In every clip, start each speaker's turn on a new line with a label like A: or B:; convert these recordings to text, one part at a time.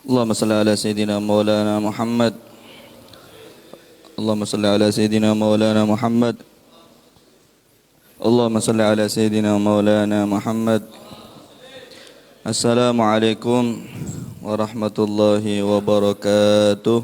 A: اللهم صل على سيدنا مولانا محمد. اللهم صل على سيدنا مولانا محمد. اللهم صل على سيدنا مولانا محمد. السلام عليكم ورحمة الله وبركاته.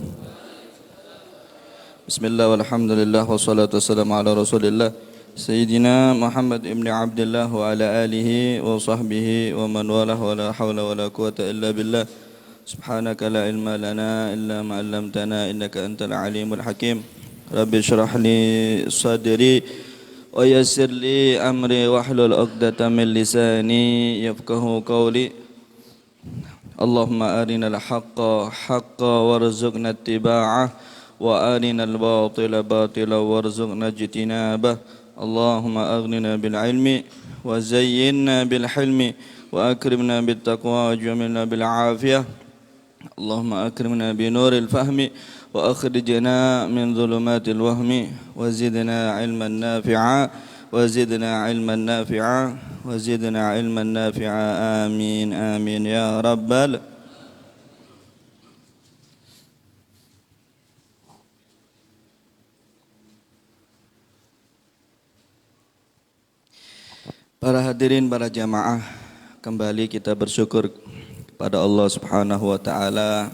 A: بسم الله والحمد لله والصلاة والسلام على رسول الله سيدنا محمد ابن عبد الله وعلى آله وصحبه ومن والاه ولا حول ولا قوة إلا بالله. سبحانك لا علم لنا إلا ما علمتنا إنك أنت العليم الحكيم. رب اشرح لي صدري ويسر لي أمري واحلل عقدة من لساني يفقهوا قولي. اللهم أرنا الحق حقا وارزقنا اتباعه وأرنا الباطل باطلا وارزقنا اجتنابه. اللهم أغننا بالعلم وزينا بالحلم وأكرمنا بالتقوى وجملنا بالعافية. اللهم أكرمنا بنور الفهم وأخرجنا من ظلمات الوهم وزدنا علما نافعا وزدنا علما نافعا وزدنا علما نافعا. آمين آمين يا رب. Para hadirin, para jamaah, kembali kita bersyukur kepada Allah Subhanahu wa taala.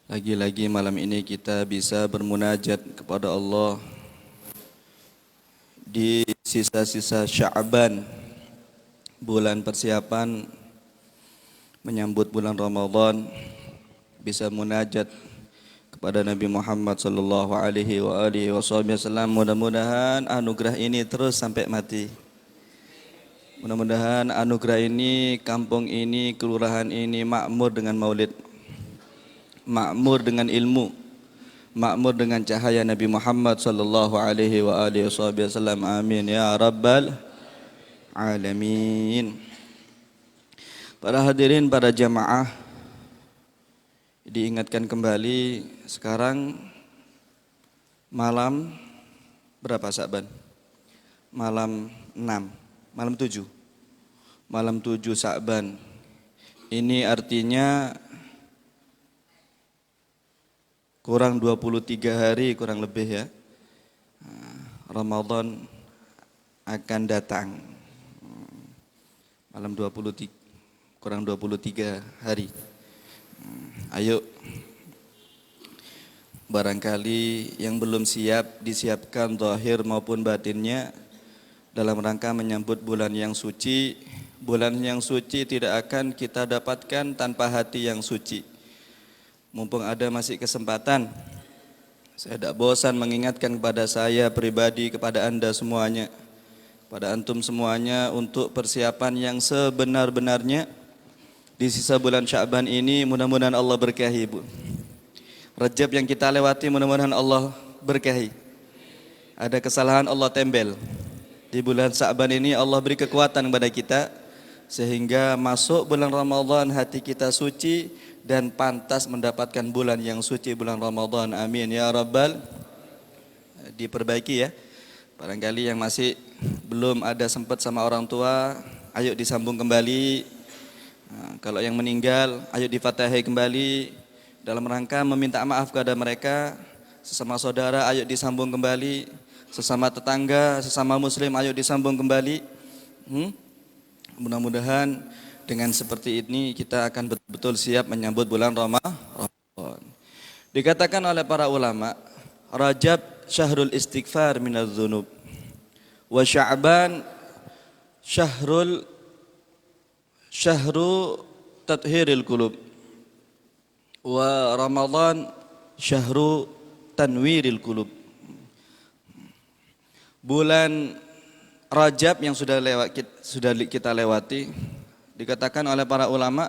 A: Lagi-lagi malam ini kita bisa bermunajat kepada Allah di sisa-sisa Sya'ban, bulan persiapan menyambut bulan Ramadan, bisa munajat kepada Nabi Muhammad sallallahu alaihi wasallam. Mudah-mudahan anugerah ini terus sampai mati. Mudah-mudahan anugerah ini, kampung ini, kelurahan ini makmur dengan maulid, makmur dengan ilmu, makmur dengan cahaya Nabi Muhammad sallallahu alaihi wasallam. Amin ya rabbal alamin. Para hadirin, para jamaah, diingatkan kembali sekarang malam berapa Sa'ban? Malam 6. Malam 7. Malam 7 Sa'ban. Ini artinya kurang 23 hari kurang lebih ya. Ramadan akan datang. Malam 23, kurang 23 hari. Ayo, barangkali yang belum siap disiapkan zahir maupun batinnya dalam rangka menyambut bulan yang suci. Bulan yang suci tidak akan kita dapatkan tanpa hati yang suci. Mumpung ada masih kesempatan, saya tidak bosan mengingatkan kepada saya pribadi, kepada anda semuanya, pada antum semuanya, untuk persiapan yang sebenar-benarnya di sisa bulan Sya'ban ini. Mudah-mudahan Allah berkahi, Bu. Rajab yang kita lewati mudah-mudahan Allah berkahi. Ada kesalahan Allah tembel. Di bulan Sa'ban ini Allah beri kekuatan kepada kita sehingga masuk bulan Ramadan hati kita suci dan pantas mendapatkan bulan yang suci, bulan Ramadan. Amin ya rabbal. Diperbaiki ya. Barangkali yang masih belum ada sempat sama orang tua, ayo disambung kembali. Kalau yang meninggal, ayo difatahi kembali dalam rangka meminta maaf kepada mereka. Sesama saudara, ayo disambung kembali. Sesama tetangga, sesama muslim, ayo disambung kembali. Mudah-mudahan dengan seperti ini kita akan betul-betul siap menyambut bulan Ramadan. Dikatakan oleh para ulama, Rajab syahrul istighfar minadz dzunub, wa Sya'ban syahru tathhiril qulub, wa Ramadan syahru tanwiril qulub. Bulan Rajab yang sudah kita lewati dikatakan oleh para ulama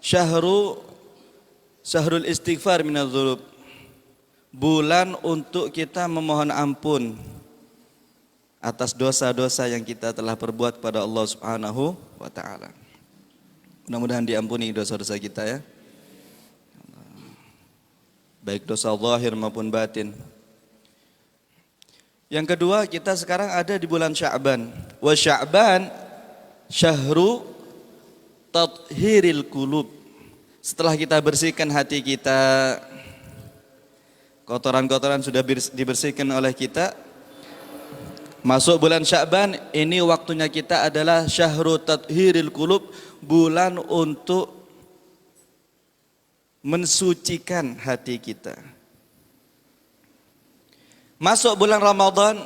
A: syahrul istighfar minadz dzunub, bulan untuk kita memohon ampun atas dosa-dosa yang kita telah perbuat kepada Allah Subhanahu wa taala. Mudah-mudahan diampuni dosa-dosa kita ya, baik dosa zahir maupun batin. Yang kedua, kita sekarang ada di bulan Sya'ban. Wa Sya'ban syahru tathhiril qulub. Setelah kita bersihkan hati kita, kotoran-kotoran sudah dibersihkan oleh kita, masuk bulan Sya'ban, ini waktunya kita adalah syahrul tathhiril qulub, bulan untuk mensucikan hati kita. Masuk bulan Ramadan,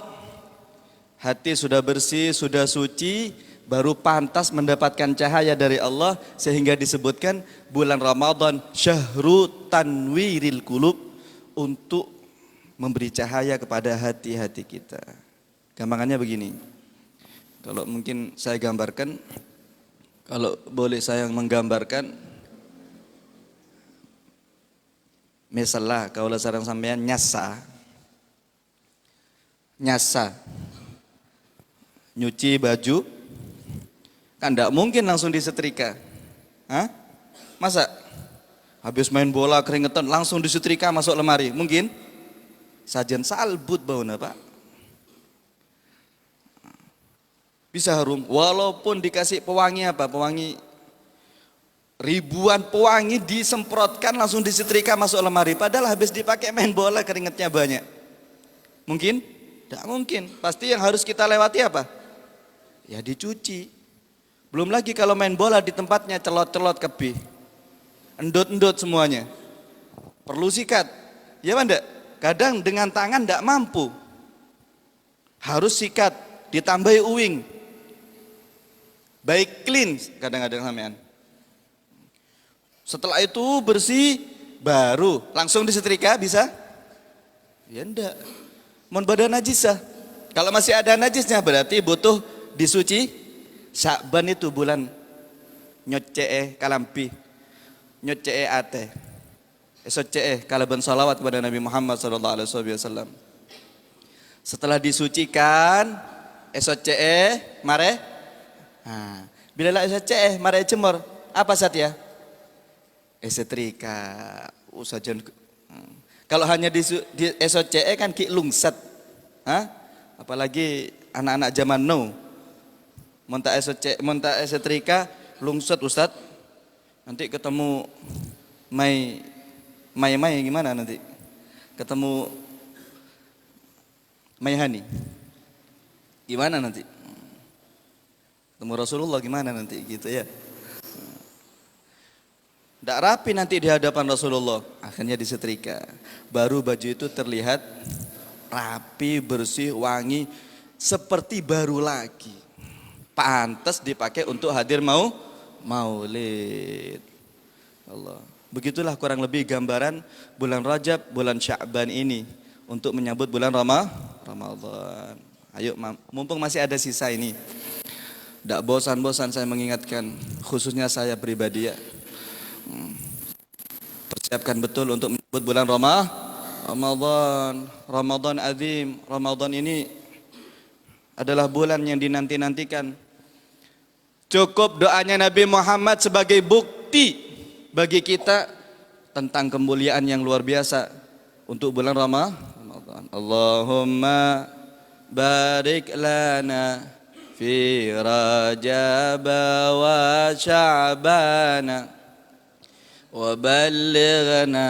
A: hati sudah bersih, sudah suci, baru pantas mendapatkan cahaya dari Allah, sehingga disebutkan bulan Ramadan syahrul tanwiril qulub, untuk memberi cahaya kepada hati-hati kita. Gampangannya begini, kalau mungkin saya gambarkan, kalau boleh saya menggambarkan, misalnya kalau sareng sampean nyasa, nyuci baju, kan tidak mungkin langsung disetrika. Hah? Masa? Habis main bola keringetan langsung disetrika masuk lemari? Mungkin? Sajen salbut bauna Pak. Bisa harum, walaupun dikasih pewangi apa? Pewangi ribuan pewangi disemprotkan langsung disetrika masuk lemari. Padahal habis dipakai main bola keringetnya banyak. Mungkin? Tidak mungkin. Pasti yang harus kita lewati apa? Ya dicuci. Belum lagi kalau main bola di tempatnya celot-celot kebih, endut-endut semuanya, perlu sikat. Ya enggak? Kadang dengan tangan enggak mampu, harus sikat, ditambahi uwing, baik clean kadang-kadang sampean. Setelah itu bersih, baru langsung disetrika bisa? Ya enggak. Mun badan najisah. Kalau masih ada najisnya berarti butuh disuci. Sya'ban itu bulan nyocee kalampi, nyocee ate, esocee kalaban salawat kepada Nabi Muhammad SAW. Setelah disucikan, esocee mare. Nah, bila lah esocee mare jemur, apa saja? Esetrika. Usajan. Kalau hanya di esocee kan ki lungsat. Hah? Apalagi anak-anak zaman now. Monta esetrika lungsat Ustad, nanti ketemu Mai gimana nanti? Ketemu Mai Hani gimana nanti? Ketemu Rasulullah gimana nanti gitu ya? Tidak rapi nanti di hadapan Rasulullah. Akhirnya disetrika, baru baju itu terlihat rapi, bersih, wangi, seperti baru lagi. Pantas dipakai untuk hadir maulid. Allah. Begitulah kurang lebih gambaran bulan Rajab, bulan Sya'ban ini untuk menyambut bulan Ramadan. Ayo, mumpung masih ada sisa ini, tidak bosan-bosan saya mengingatkan, khususnya saya pribadi ya. Persiapkan betul untuk menyambut bulan Ramadan. Ramadan azim. Ramadan ini adalah bulan yang dinanti-nantikan. Cukup doanya Nabi Muhammad sebagai bukti bagi kita tentang kemuliaan yang luar biasa untuk bulan Ramadan. Allahumma barik lana fi Rajab wa Sya'ban wa ballighna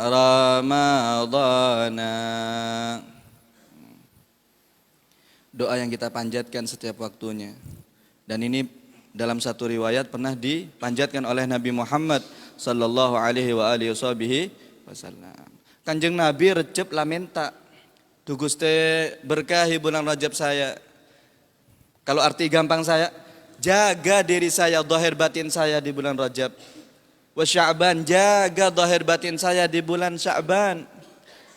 A: Ramadana. Doa yang kita panjatkan setiap waktunya. Dan ini dalam satu riwayat pernah dipanjatkan oleh Nabi Muhammad sallallahu alaihi wasallam. Kanjeng Nabi recep lamenta, "Tu Gusti berkahi bulan Rajab saya." Kalau arti gampang saya, jaga diri saya, zahir batin saya di bulan Rajab. Wa Sya'ban, jaga zahir batin saya di bulan Sya'ban.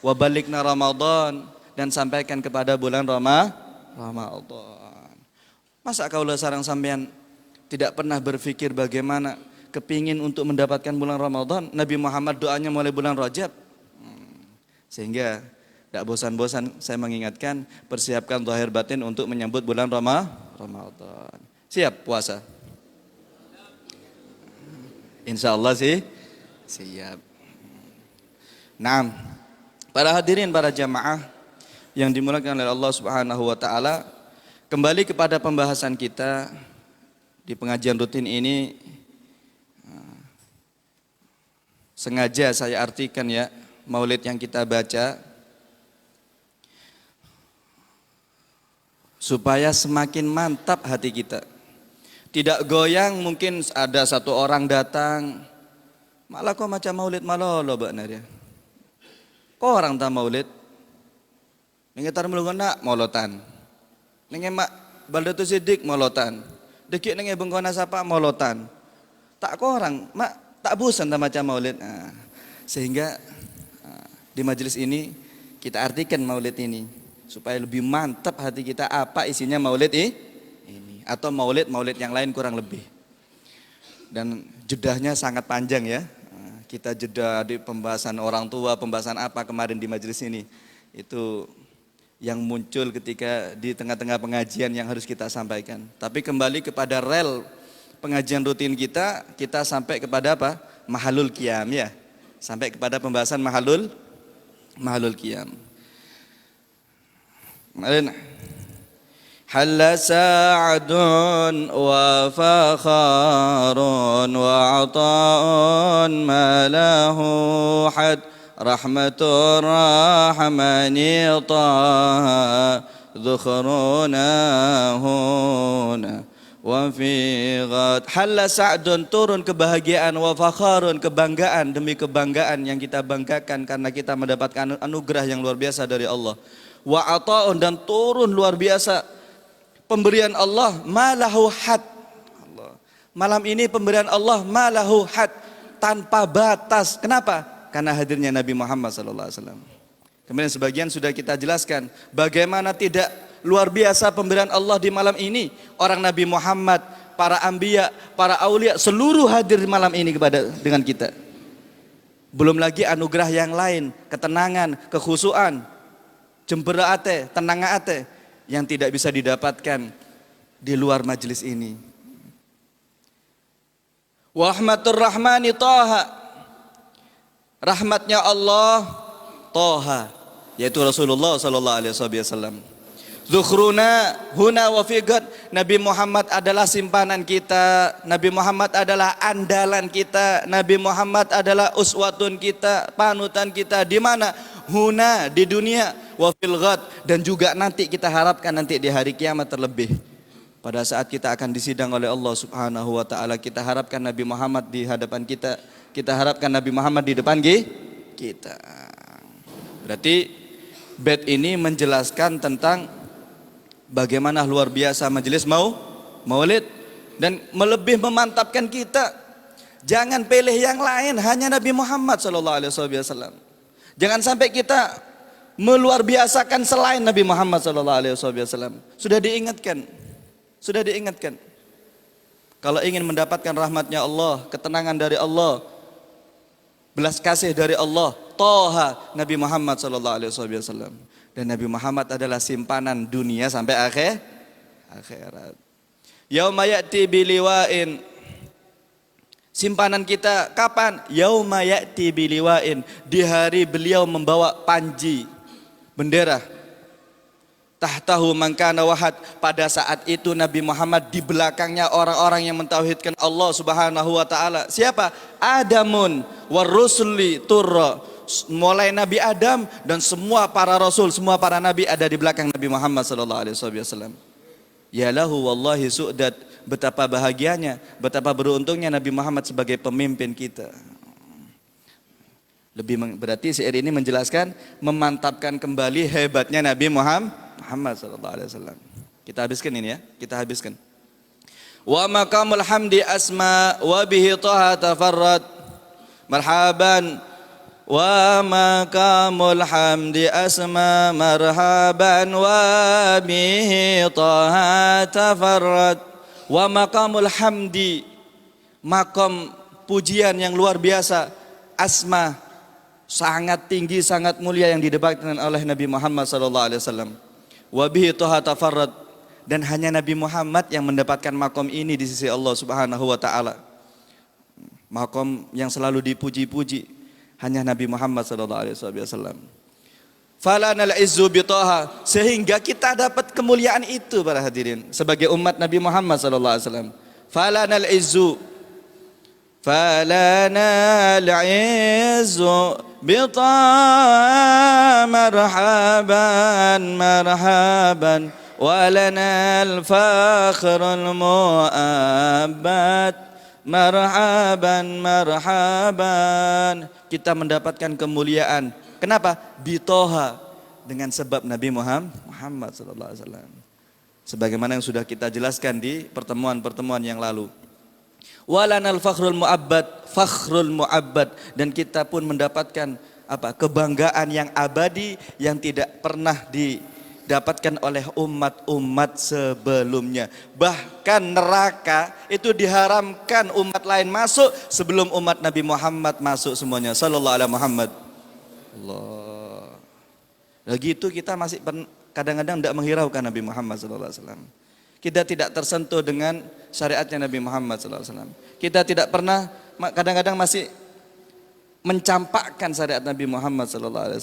A: Wa balikna Ramadan, dan sampaikan kepada bulan Ramadan. Masa kaulah sareng sampean tidak pernah berpikir bagaimana kepingin untuk mendapatkan bulan Ramadan? Nabi Muhammad doanya mulai bulan Rajab. Sehingga tidak bosan-bosan saya mengingatkan, persiapkan zahir batin untuk menyambut bulan Ramadan. Siap puasa? Insya Allah sih siap. Nah, para hadirin, para jamaah yang dimuliakan oleh Allah Subhanahu wa taala, kembali kepada pembahasan kita di pengajian rutin ini. sengaja saya artikan ya, maulid yang kita baca supaya semakin mantap hati kita. Tidak goyang, mungkin ada satu orang datang, malah kok macam maulid malolo Mbak Nadia. Kok orang tak maulid? Nengetar melungona molotan. Nengemak Baldatu Sidik molotan. Dekik nenge bengkona sapa molotan. Tak kok orang, mak tak bosan tak macam maulid. Nah, sehingga di majelis ini kita artikan maulid ini supaya lebih mantap hati kita apa isinya maulid ini atau maulid yang lain kurang lebih. Dan jedahnya sangat panjang ya. Kita jeda di pembahasan orang tua, pembahasan apa kemarin di majelis ini. Itu yang muncul ketika di tengah-tengah pengajian yang harus kita sampaikan. Tapi kembali kepada rel pengajian rutin kita sampai kepada apa? Mahalul qiyam ya. Sampai kepada pembahasan mahalul qiyam. Kemarin Halla sa'dun wa fakharun wa ata'un ma lahu had rahmatur rahmani taha dhukhruna huna wa fi ghad. Halla sa'dun, turun kebahagiaan, wa fakharun, kebanggaan demi kebanggaan yang kita banggakan karena kita mendapatkan anugerah yang luar biasa dari Allah. Wa ata'un, dan turun luar biasa pemberian Allah malahu had. Malam ini pemberian Allah malahu had, tanpa batas. Kenapa? Karena hadirnya Nabi Muhammad SAW. Kemudian sebagian sudah kita jelaskan bagaimana tidak luar biasa pemberian Allah di malam ini. Orang Nabi Muhammad, para anbiya, para aulia, seluruh hadir di malam ini dengan kita. Belum lagi anugerah yang lain, ketenangan, kekhusuan, jembera ate, tenang ate, yang tidak bisa didapatkan di luar majelis ini. Wahmatur rahmani taha, rahmatnya Allah taha, yaitu Rasulullah sallallahu alaihi wasallam. Dzukhruna huna wa fi ghad, Nabi Muhammad adalah simpanan kita, Nabi Muhammad adalah andalan kita, Nabi Muhammad adalah uswatun kita, panutan kita. Di mana? Huna, di dunia, wa fil ghad, dan juga nanti kita harapkan nanti di hari kiamat terlebih. Pada saat kita akan disidang oleh Allah Subhanahu wa taala, kita harapkan Nabi Muhammad di hadapan kita, kita harapkan Nabi Muhammad di depan kita. Berarti bait ini menjelaskan tentang bagaimana luar biasa majelis maulid dan melebih memantapkan kita. Jangan pilih yang lain, hanya Nabi Muhammad SAW. Jangan sampai kita meluar biasakan selain Nabi Muhammad SAW. Sudah diingatkan. Kalau ingin mendapatkan rahmatnya Allah, ketenangan dari Allah, belas kasih dari Allah, Toha Nabi Muhammad SAW. Dan Nabi Muhammad adalah simpanan dunia sampai akhirat. Yauma ya'ti biliwa'in, simpanan kita kapan? Yauma ya'ti biliwa'in, di hari beliau membawa panji, bendera. Tahtahu man kana wahad, pada saat itu Nabi Muhammad di belakangnya orang-orang yang mentauhidkan Allah Subhanahu wa taala. Siapa? Adamun warusuli turra, mulai Nabi Adam dan semua para rasul, semua para nabi ada di belakang Nabi Muhammad sallallahu alaihi wasallam. Ya lahu wallahi su'dat, betapa bahagianya, betapa beruntungnya Nabi Muhammad sebagai pemimpin kita. Berarti syair ini menjelaskan, memantapkan kembali hebatnya Nabi Muhammad sallallahu alaihi wasallam. Kita habiskan ini ya, kita habiskan. Wa maqamul hamdi asma wa bihi taha tafarrad. Marhaban wa maqamul hamdi asma, marhaban wa bihi taha tafarrad. Wa maqamul hamdi, makam pujian yang luar biasa, asma, sangat tinggi, sangat mulia yang didapatkan oleh Nabi Muhammad sallallahu alaihi wasallam. Wa bihi taha tafarrad, dan hanya Nabi Muhammad yang mendapatkan makom ini di sisi Allah Subhanahu wa taala. Makom yang selalu dipuji-puji hanya Nabi Muhammad sallallahu alaihi wasallam. Falanal izzu bi taha, sehingga kita dapat kemuliaan itu para hadirin sebagai umat Nabi Muhammad sallallahu alaihi wasallam. Falanal izzu, فلنا العز بطا مرحبا مرحبا ولنا الفخر المؤبد marhaban marhaban. Kita mendapatkan kemuliaan. Kenapa? Bitoha, dengan sebab Nabi Muhammad sallallahu alaihi wasallam. Sebagaimana yang sudah kita jelaskan di pertemuan-pertemuan yang lalu. Walanal fakhrul mu'abbad, dan kita pun mendapatkan apa? Kebanggaan yang abadi yang tidak pernah didapatkan oleh umat-umat sebelumnya. Bahkan neraka itu diharamkan umat lain masuk sebelum umat Nabi Muhammad masuk semuanya. Sallallahu alaihi Muhammad. Allah. Lagi itu kita masih kadang-kadang tidak menghiraukan Nabi Muhammad sallallahu alaihi wasallam. Kita tidak tersentuh dengan syariatnya Nabi Muhammad SAW. Kita tidak pernah, kadang-kadang masih mencampakkan syariat Nabi Muhammad SAW.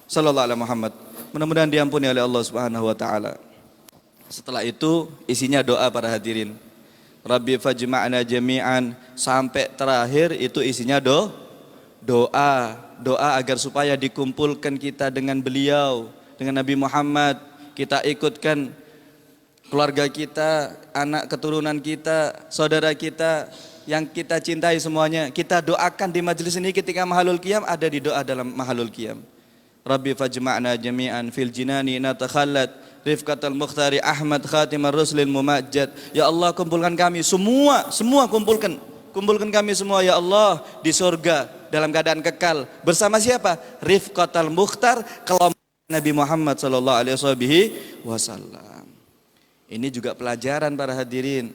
A: Sallallahu alaihi Muhammad. Mudah-mudahan diampuni oleh Allah Subhanahu Wa Taala. Setelah itu isinya doa para hadirin. Rabbi fajma'na jami'an, sampai terakhir itu isinya doa agar supaya dikumpulkan kita dengan beliau, dengan Nabi Muhammad. Kita ikutkan keluarga kita, anak keturunan kita, saudara kita yang kita cintai semuanya. Kita doakan di majelis ini ketika mahalul qiyam, ada di doa dalam mahalul qiyam. Rabbi fajma'na jami'an fil jinani natakhallat rifqatal mukhtari Ahmad khatimar rusulil mumajjad. Ya Allah, kumpulkan kami semua kumpulkan kami semua ya Allah di surga dalam keadaan kekal. Bersama siapa? Rifqatal mukhtar, kelompok Nabi Muhammad sallallahu alaihi wasallam. Ini juga pelajaran para hadirin.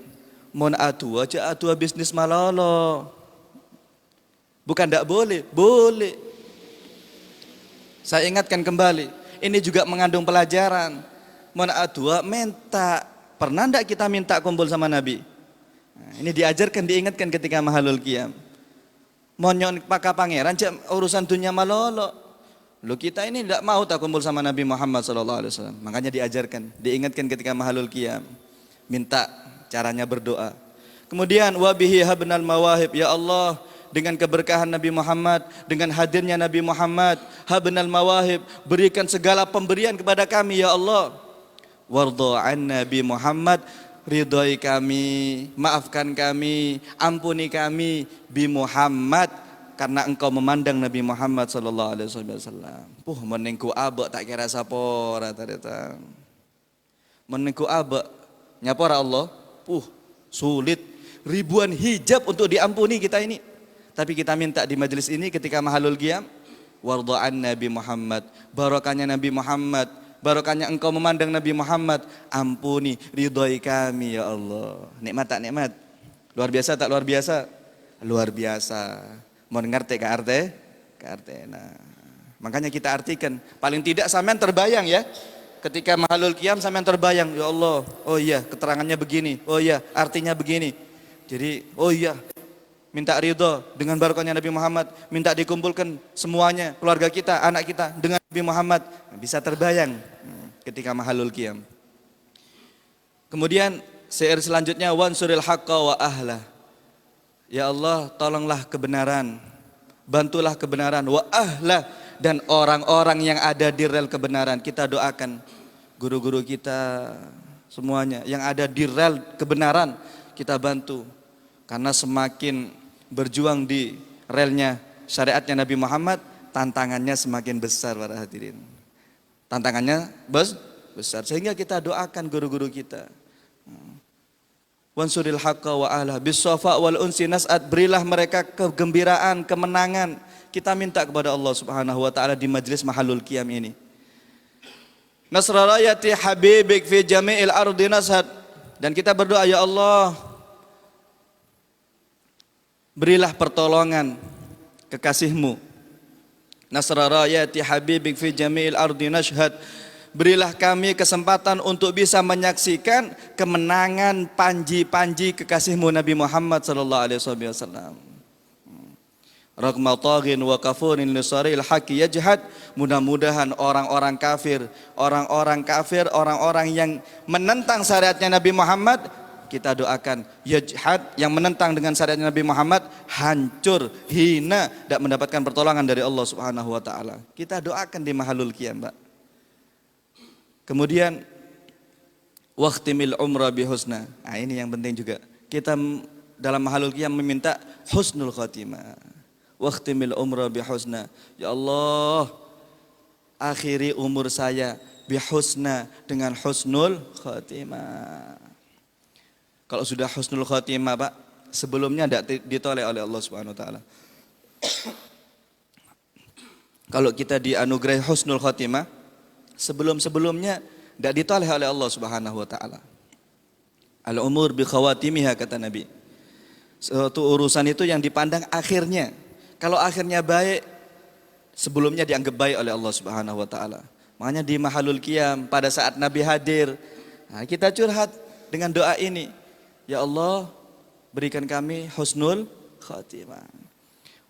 A: Mon atua aja atua bisnis malolo. Bukan tidak boleh, boleh. Saya ingatkan kembali, ini juga mengandung pelajaran. Mon atua minta, pernah tidak kita minta kumpul sama Nabi? Nah, ini diajarkan, diingatkan ketika mahalul qiyam. Monyon paka pangeran urusan dunia malolo. Lu kita ini tidak mau tak kumpul sama Nabi Muhammad SAW. Makanya diajarkan, diingatkan ketika mahalul qiyam. Minta caranya berdoa. Kemudian wabihi habnal mawahib, ya Allah, dengan keberkahan Nabi Muhammad, dengan hadirnya Nabi Muhammad, habnal mawahib, berikan segala pemberian kepada kami ya Allah. Wardha an Nabi Muhammad, ridhoi kami, maafkan kami, ampuni kami bi Muhammad, karena engkau memandang Nabi Muhammad sallallahu alaihi wasallam. Menengku abek tak kira sapa rata datang. Menengku abek nyapora Allah. Sulit, ribuan hijab untuk diampuni kita ini. Tapi kita minta di majelis ini ketika mahalul qiyam, wardha'an Nabi Muhammad, barokahnya Nabi Muhammad, barokahnya engkau memandang Nabi Muhammad, ampuni, ridhoi kami ya Allah. Nikmat tak nikmat? Luar biasa tak luar biasa? Luar biasa. Mau ngerti ke arte? Nah, makanya kita artikan. Paling tidak sampean terbayang ya. Ketika mahalul qiyam sampean terbayang, ya Allah, oh iya keterangannya begini, oh iya artinya begini. Jadi, oh iya, minta ridho dengan barokahnya Nabi Muhammad, minta dikumpulkan semuanya, keluarga kita, anak kita dengan Nabi Muhammad. Bisa terbayang ketika mahalul qiyam. Kemudian syair selanjutnya, wansuril haqqa wa ahlah. Ya Allah, tolonglah kebenaran, bantulah kebenaran, wa ahlah, dan orang-orang yang ada di rel kebenaran. Kita doakan guru-guru kita semuanya yang ada di rel kebenaran, kita bantu. Karena semakin berjuang di relnya syariatnya Nabi Muhammad, tantangannya semakin besar para hadirin. Tantangannya besar, sehingga kita doakan guru-guru kita. Wansuril haqqa wa ahlah bis-safa wal unsi nas'ad, berilah mereka kegembiraan, kemenangan. Kita minta kepada Allah Subhanahu wa taala di majelis mahalul qiyam ini. Nasra rayati habibik fi jami'il ardi nas'ad, dan kita berdoa ya Allah, berilah pertolongan kekasihmu. Nasra rayati habibik fi jami'il ardi nashhad, berilah kami kesempatan untuk bisa menyaksikan kemenangan panji-panji kekasihmu Nabi Muhammad sallallahu alaihi wasallam. Raqma taghin wa kafurin lisaril haqi yajhad. Mudah-mudahan orang-orang kafir, orang-orang yang menentang syariatnya Nabi Muhammad, kita doakan yajhad, yang menentang dengan syariat Nabi Muhammad, hancur, hina, tidak mendapatkan pertolongan dari Allah Subhanahu wa taala. Kita doakan di mahalul qiyam, Pak. Kemudian waqtimil umrah bihusna. Nah, ini yang penting juga. Kita dalam mahalul qiyam meminta husnul khatimah. Waqtimil umrah bihusna. Ya Allah, akhiri umur saya bihusna, dengan husnul khatimah. Kalau sudah husnul khatimah, Pak, sebelumnya tidak ditolak oleh Allah Subhanahu wa taala. Kalau kita dianugerahi husnul khatimah, sebelum-sebelumnya tidak ditolak oleh Allah Subhanahu wa taala. Al-umur bi khawatimiha, kata Nabi. Suatu urusan itu yang dipandang akhirnya. Kalau akhirnya baik, sebelumnya dianggap baik oleh Allah Subhanahu wa taala. Makanya di mahalul qiyam pada saat Nabi hadir, nah, kita curhat dengan doa ini. Ya Allah, berikan kami husnul khatimah.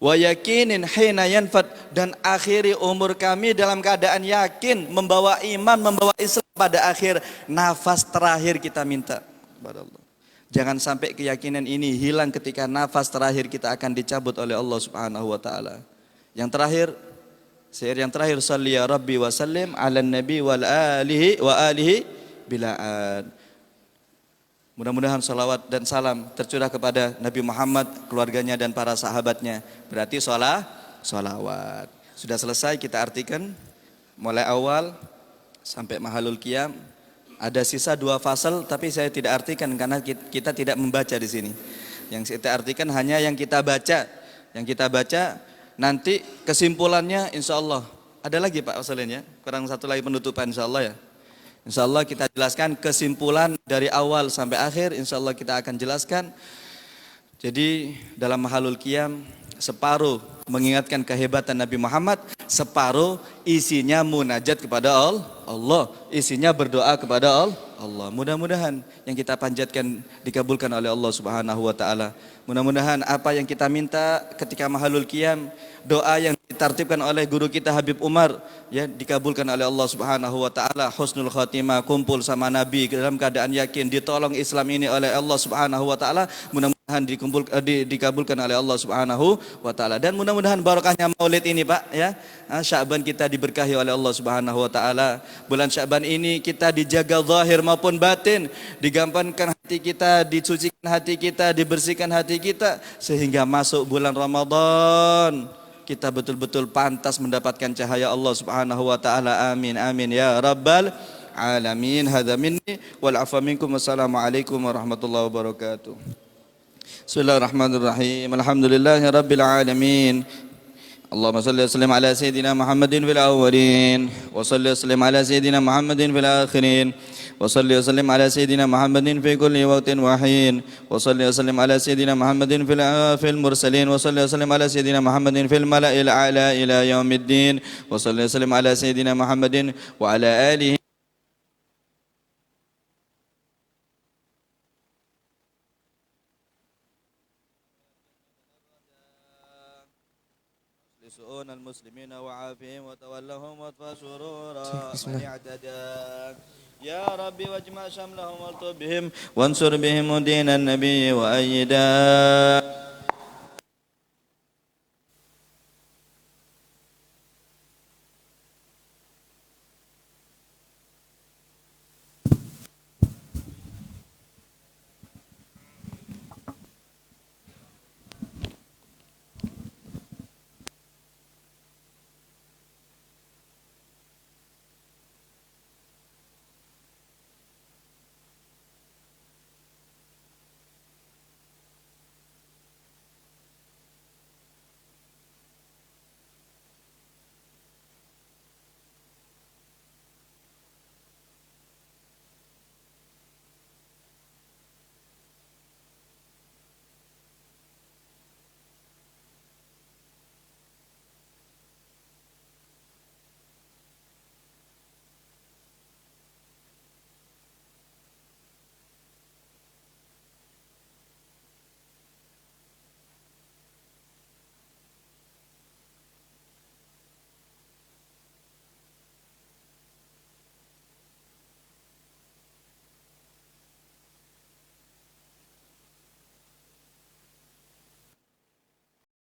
A: Wa yakinin hina yanfad, dan akhiri umur kami dalam keadaan yakin, membawa iman, membawa Islam pada akhir nafas terakhir kita minta kepada Allah. Jangan sampai keyakinan ini hilang ketika nafas terakhir kita akan dicabut oleh Allah Subhanahu wa taala. Yang terakhir salli ya Rabbi wa sallim ala nabi wal alihi bila ad. Mudah-mudahan salawat dan salam tercurah kepada Nabi Muhammad, keluarganya dan para sahabatnya. Berarti salawat. Sudah selesai kita artikan mulai awal sampai mahalul qiyam. Ada sisa 2 fasal tapi saya tidak artikan karena kita tidak membaca di sini. Yang kita artikan hanya yang kita baca. Yang kita baca nanti kesimpulannya insya Allah. Ada lagi Pak fasalnya, kurang satu lagi penutupan insya Allah ya. Insya Allah kita jelaskan kesimpulan dari awal sampai akhir, insya Allah kita akan jelaskan. Jadi dalam mahalul qiyam separuh mengingatkan kehebatan Nabi Muhammad, separuh isinya munajat kepada Allah, isinya berdoa kepada Allah. Mudah-mudahan yang kita panjatkan dikabulkan oleh Allah Subhanahu wa taala. Mudah-mudahan apa yang kita minta ketika mahalul qiyam, doa yang ditartibkan oleh guru kita Habib Umar, ya, dikabulkan oleh Allah Subhanahu wa taala. Husnul khatimah, kumpul sama Nabi dalam keadaan yakin, ditolong Islam ini oleh Allah Subhanahu wa taala. Mudah-mudahan dikabulkan oleh Allah Subhanahu wa taala. Dan mudah-mudahan barokahnya Maulid ini, Pak, ya. Sya'ban kita diberkahi oleh Allah Subhanahu wa taala. Bulan Sya'ban ini kita dijaga zahir maupun batin, digampankan hati kita, disucikan hati kita, dibersihkan hati kita, sehingga masuk bulan Ramadan kita betul-betul pantas mendapatkan cahaya Allah Subhanahu wa taala. Amin amin ya rabbal alamin. Hadza minni wal afwa minkum. Wassalamualaikum warahmatullahi wabarakatuh. Bismillahirrahmanirrahim. Alhamdulillahi rabbil alamin. Allahumma salli wa sallim ala sayyidina Muhammadin fil awwalin wa salli wa sallim ala sayyidina Muhammadin fil akhirin wa salli wa sallim ala sayyidina Muhammadin fi kulli waqtin wa hin wa salli wa sallim ala sayyidina Muhammadin fil mursalin wa salli wa sallim ala sayyidina Muhammadin fil mala'il a'la ila yaumiddin wa salli wa sallim ala sayyidina Muhammadin wa ala alihi لسؤون المسلمين وعافهم وتولهم واطفى شرورا من اعتدى يا ربي واجمع شملهم والطب بهم وانصر بهم دين النبي وأيدا